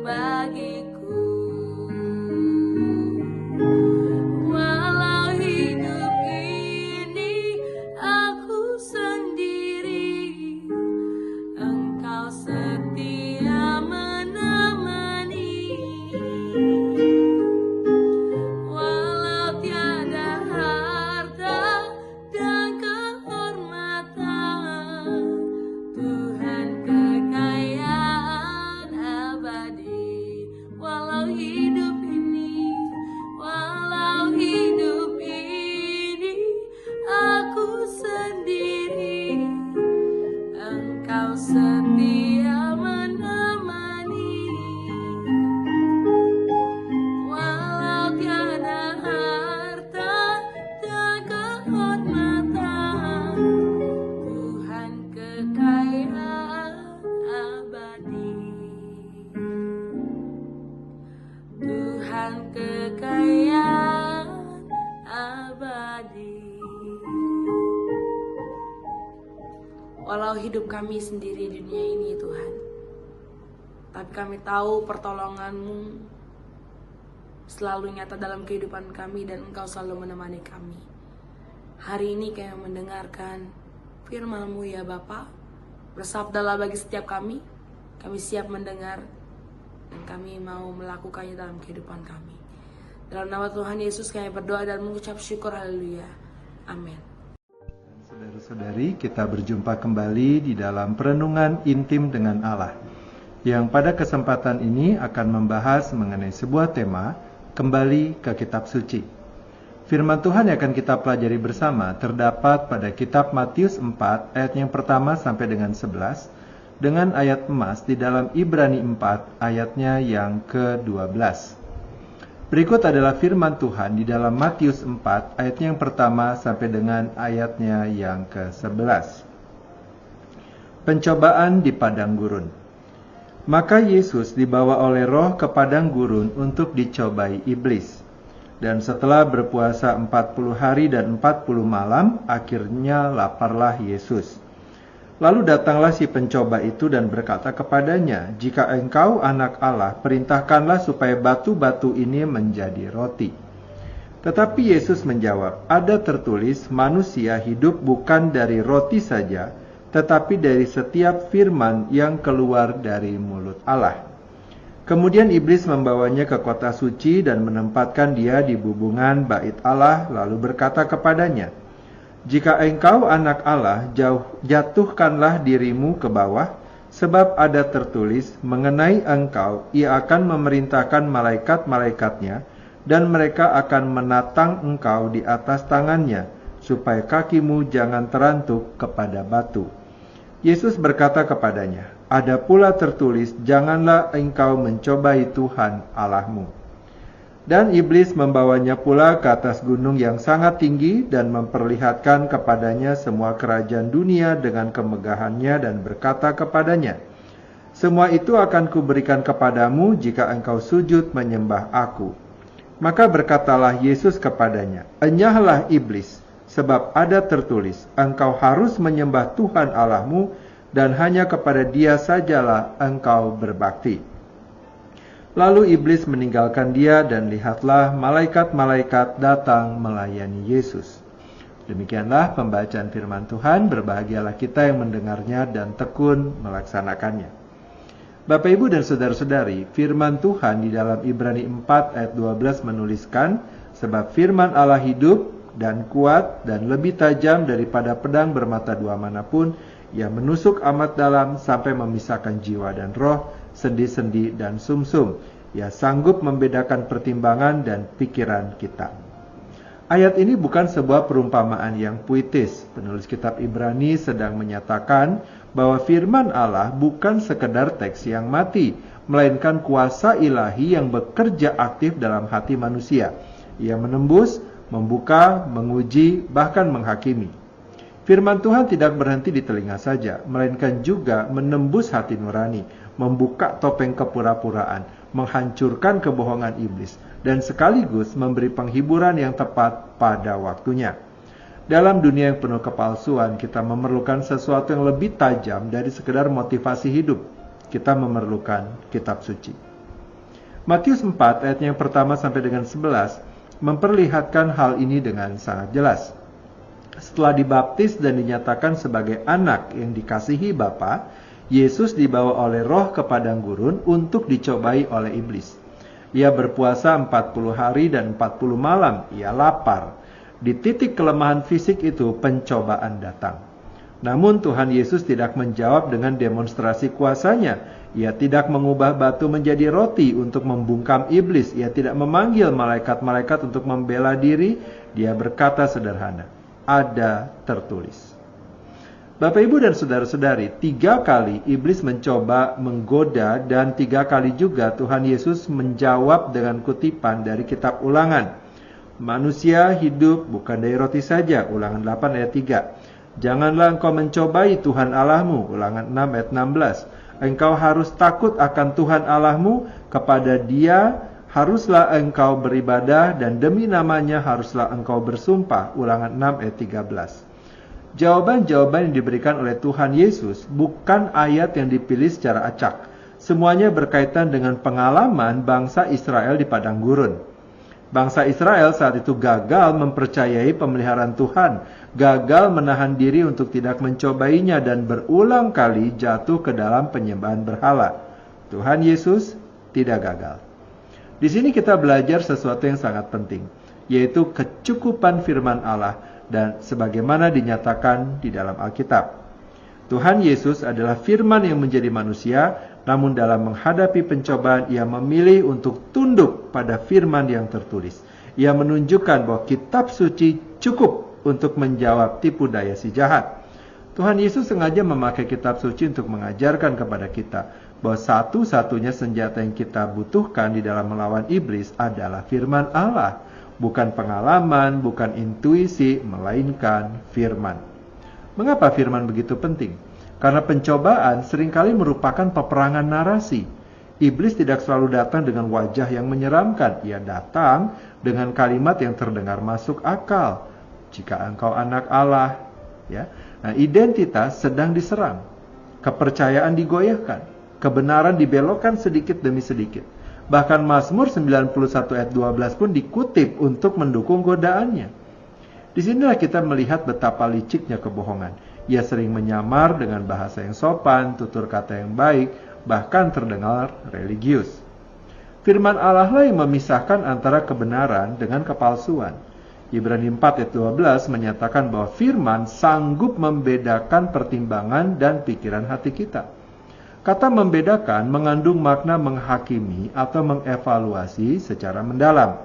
bagiku. Walau hidup ini aku sendiri, Engkau setia menemani. Walau tiada harta dan kehormatan, Tuhan kekayaan abadi. Walau hidup ini aku sendiri, Engkau setia menemani. Walau tiada harta dan kehormatan, Tuhan kekayaan abadi. Tuhan kekayaan abadi. Walau hidup kami sendiri di dunia ini Tuhan, tapi kami tahu pertolongan-Mu selalu nyata dalam kehidupan kami dan Engkau selalu menemani kami. Hari ini kami mendengarkan firman-Mu ya Bapa. Bersabdalah bagi setiap kami siap mendengar dan kami mau melakukannya dalam kehidupan kami. Dalam nama Tuhan Yesus kami berdoa dan mengucap syukur, haleluya. Amin. Saudara-saudari, kita berjumpa kembali di dalam perenungan intim dengan Allah, yang pada kesempatan ini akan membahas mengenai sebuah tema, kembali ke kitab suci. Firman Tuhan yang akan kita pelajari bersama terdapat pada kitab Matius 4 ayat yang pertama sampai dengan 11, dengan ayat emas di dalam Ibrani 4 ayatnya yang ke-12. Berikut adalah firman Tuhan di dalam Matius 4 ayatnya yang pertama sampai dengan ayatnya yang ke-11. Pencobaan di padang gurun. Maka Yesus dibawa oleh Roh ke padang gurun untuk dicobai iblis. Dan setelah berpuasa 40 hari dan 40 malam, akhirnya laparlah Yesus. Lalu datanglah si pencoba itu dan berkata kepadanya, "Jika engkau anak Allah, perintahkanlah supaya batu-batu ini menjadi roti." Tetapi Yesus menjawab, "Ada tertulis, manusia hidup bukan dari roti saja, tetapi dari setiap firman yang keluar dari mulut Allah." Kemudian iblis membawanya ke kota suci dan menempatkan dia di bubungan bait Allah, lalu berkata kepadanya, "Jika engkau anak Allah, jatuhkanlah dirimu ke bawah, sebab ada tertulis, mengenai engkau, ia akan memerintahkan malaikat-malaikatnya, dan mereka akan menatang engkau di atas tangannya, supaya kakimu jangan terantuk kepada batu." Yesus berkata kepadanya, "Ada pula tertulis, janganlah engkau mencobai Tuhan Allahmu." Dan iblis membawanya pula ke atas gunung yang sangat tinggi dan memperlihatkan kepadanya semua kerajaan dunia dengan kemegahannya dan berkata kepadanya, "Semua itu akan kuberikan kepadamu jika engkau sujud menyembah aku." Maka berkatalah Yesus kepadanya, "Enyahlah iblis, sebab ada tertulis, engkau harus menyembah Tuhan Allahmu dan hanya kepada Dia sajalah engkau berbakti." Lalu iblis meninggalkan dia dan lihatlah malaikat-malaikat datang melayani Yesus. Demikianlah pembacaan firman Tuhan, berbahagialah kita yang mendengarnya dan tekun melaksanakannya. Bapak, Ibu, dan saudara-saudari, firman Tuhan di dalam Ibrani 4 ayat 12 menuliskan, "Sebab firman Allah hidup dan kuat dan lebih tajam daripada pedang bermata dua manapun, ia menusuk amat dalam sampai memisahkan jiwa dan roh, sendi-sendi dan sumsum. Ia sanggup membedakan pertimbangan dan pikiran kita." Ayat ini bukan sebuah perumpamaan yang puitis. Penulis kitab Ibrani sedang menyatakan bahwa firman Allah bukan sekedar teks yang mati, melainkan kuasa ilahi yang bekerja aktif dalam hati manusia. Ia menembus, membuka, menguji, bahkan menghakimi. Firman Tuhan tidak berhenti di telinga saja, melainkan juga menembus hati nurani, membuka topeng kepura-puraan, menghancurkan kebohongan iblis, dan sekaligus memberi penghiburan yang tepat pada waktunya. Dalam dunia yang penuh kepalsuan, kita memerlukan sesuatu yang lebih tajam dari sekedar motivasi hidup. Kita memerlukan kitab suci. Matius 4 ayatnya yang pertama sampai dengan 11 memperlihatkan hal ini dengan sangat jelas. Setelah dibaptis dan dinyatakan sebagai anak yang dikasihi Bapa, Yesus dibawa oleh Roh ke padang gurun untuk dicobai oleh iblis. Ia berpuasa 40 hari dan 40 malam, ia lapar. Di titik kelemahan fisik itu pencobaan datang. Namun Tuhan Yesus tidak menjawab dengan demonstrasi kuasanya. Ia tidak mengubah batu menjadi roti untuk membungkam iblis. Ia tidak memanggil malaikat-malaikat untuk membela diri. Dia berkata sederhana, ada tertulis. Bapak, Ibu, dan saudara-saudari, 3 kali iblis mencoba menggoda dan 3 kali juga Tuhan Yesus menjawab dengan kutipan dari kitab Ulangan. Manusia hidup bukan dari roti saja, Ulangan 8 ayat 3. Janganlah engkau mencobai Tuhan Allahmu, Ulangan 6 ayat 16. Engkau harus takut akan Tuhan Allahmu, kepada Dia haruslah engkau beribadah dan demi namanya haruslah engkau bersumpah, Ulangan 6 ayat 13. Jawaban-jawaban yang diberikan oleh Tuhan Yesus bukan ayat yang dipilih secara acak. Semuanya berkaitan dengan pengalaman bangsa Israel di padang gurun. Bangsa Israel saat itu gagal mempercayai pemeliharaan Tuhan, gagal menahan diri untuk tidak mencobainya dan berulang kali jatuh ke dalam penyembahan berhala. Tuhan Yesus tidak gagal. Di sini kita belajar sesuatu yang sangat penting, yaitu kecukupan firman Allah dan sebagaimana dinyatakan di dalam Alkitab. Tuhan Yesus adalah firman yang menjadi manusia, namun dalam menghadapi pencobaan ia memilih untuk tunduk pada firman yang tertulis. Ia menunjukkan bahwa kitab suci cukup untuk menjawab tipu daya si jahat. Tuhan Yesus sengaja memakai kitab suci untuk mengajarkan kepada kita bahwa satu-satunya senjata yang kita butuhkan di dalam melawan iblis adalah firman Allah. Bukan pengalaman, bukan intuisi, melainkan firman. Mengapa firman begitu penting? Karena pencobaan seringkali merupakan peperangan narasi. Iblis tidak selalu datang dengan wajah yang menyeramkan. Ia datang dengan kalimat yang terdengar masuk akal. Jika engkau anak Allah, ya. Nah, identitas sedang diserang. Kepercayaan digoyahkan. Kebenaran dibelokkan sedikit demi sedikit. Bahkan Mazmur 91 ayat 12 pun dikutip untuk mendukung godaannya. Disinilah kita melihat betapa liciknya kebohongan. Ia sering menyamar dengan bahasa yang sopan, tutur kata yang baik, bahkan terdengar religius. Firman Allah lah yang memisahkan antara kebenaran dengan kepalsuan. Ibrani 4 ayat 12 menyatakan bahwa firman sanggup membedakan pertimbangan dan pikiran hati kita. Kata membedakan mengandung makna menghakimi atau mengevaluasi secara mendalam.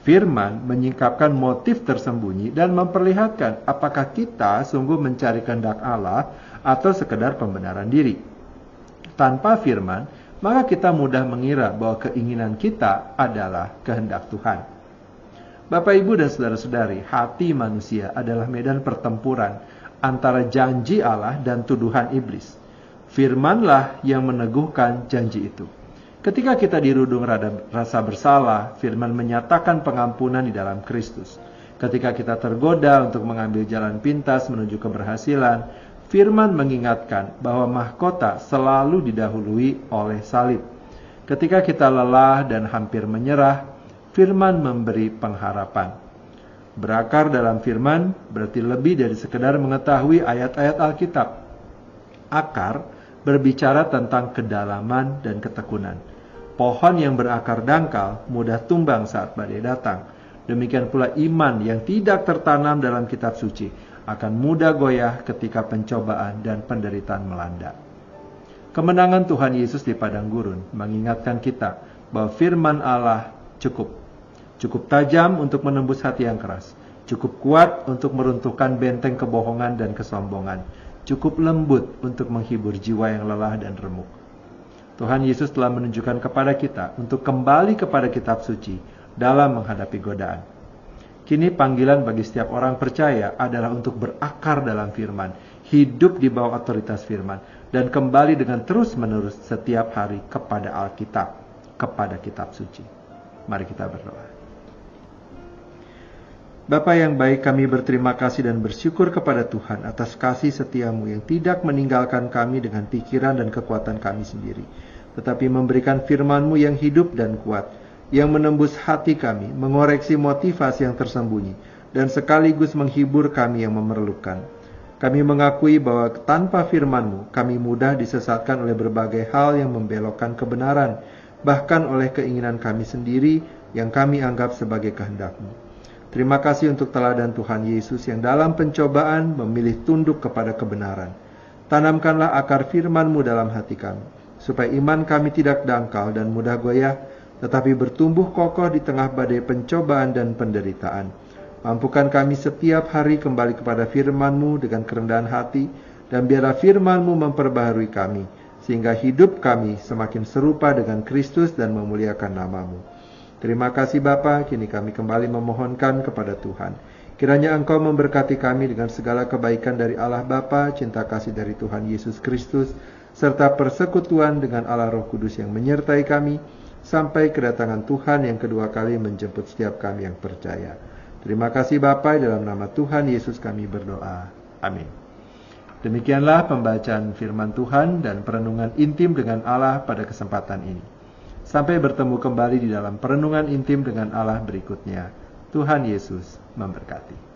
Firman menyingkapkan motif tersembunyi dan memperlihatkan apakah kita sungguh mencari kehendak Allah atau sekedar pembenaran diri. Tanpa firman, maka kita mudah mengira bahwa keinginan kita adalah kehendak Tuhan. Bapak, Ibu, dan saudara-saudari, hati manusia adalah medan pertempuran antara janji Allah dan tuduhan iblis. Firmanlah yang meneguhkan janji itu. Ketika kita dirudung rasa bersalah, firman menyatakan pengampunan di dalam Kristus. Ketika kita tergoda untuk mengambil jalan pintas menuju keberhasilan, firman mengingatkan bahwa mahkota selalu didahului oleh salib. Ketika kita lelah dan hampir menyerah, firman memberi pengharapan. Berakar dalam firman berarti lebih dari sekedar mengetahui ayat-ayat Alkitab. Akar berbicara tentang kedalaman dan ketekunan. Pohon yang berakar dangkal mudah tumbang saat badai datang. Demikian pula iman yang tidak tertanam dalam kitab suci akan mudah goyah ketika pencobaan dan penderitaan melanda. Kemenangan Tuhan Yesus di padang gurun mengingatkan kita bahwa firman Allah cukup tajam untuk menembus hati yang keras, cukup kuat untuk meruntuhkan benteng kebohongan dan kesombongan, cukup lembut untuk menghibur jiwa yang lelah dan remuk. Tuhan Yesus telah menunjukkan kepada kita untuk kembali kepada kitab suci dalam menghadapi godaan. Kini panggilan bagi setiap orang percaya adalah untuk berakar dalam firman, hidup di bawah otoritas firman, dan kembali dengan terus-menerus setiap hari kepada Alkitab, kepada kitab suci. Mari kita berdoa. Bapa yang baik, kami berterima kasih dan bersyukur kepada Tuhan atas kasih setiamu yang tidak meninggalkan kami dengan pikiran dan kekuatan kami sendiri. tetapi memberikan firman-Mu yang hidup dan kuat, yang menembus hati kami, mengoreksi motivasi yang tersembunyi, dan sekaligus menghibur kami yang memerlukan. Kami mengakui bahwa tanpa firman-Mu, kami mudah disesatkan oleh berbagai hal yang membelokkan kebenaran, bahkan oleh keinginan kami sendiri yang kami anggap sebagai kehendak-Mu. Terima kasih untuk teladan Tuhan Yesus yang dalam pencobaan memilih tunduk kepada kebenaran. Tanamkanlah akar firman-Mu dalam hati kami, supaya iman kami tidak dangkal dan mudah goyah, tetapi bertumbuh kokoh di tengah badai pencobaan dan penderitaan. Mampukan kami setiap hari kembali kepada firman-Mu dengan kerendahan hati, dan biarlah firman-Mu memperbaharui kami, sehingga hidup kami semakin serupa dengan Kristus dan memuliakan nama-Mu. Terima kasih Bapa, kini kami kembali memohonkan kepada Tuhan. Kiranya Engkau memberkati kami dengan segala kebaikan dari Allah Bapa, cinta kasih dari Tuhan Yesus Kristus, serta persekutuan dengan Allah Roh Kudus yang menyertai kami, sampai kedatangan Tuhan yang kedua kali menjemput setiap kami yang percaya. Terima kasih Bapa, dalam nama Tuhan Yesus kami berdoa. Amin. Demikianlah pembacaan firman Tuhan dan perenungan intim dengan Allah pada kesempatan ini. Sampai bertemu kembali di dalam perenungan intim dengan Allah berikutnya. Tuhan Yesus memberkati.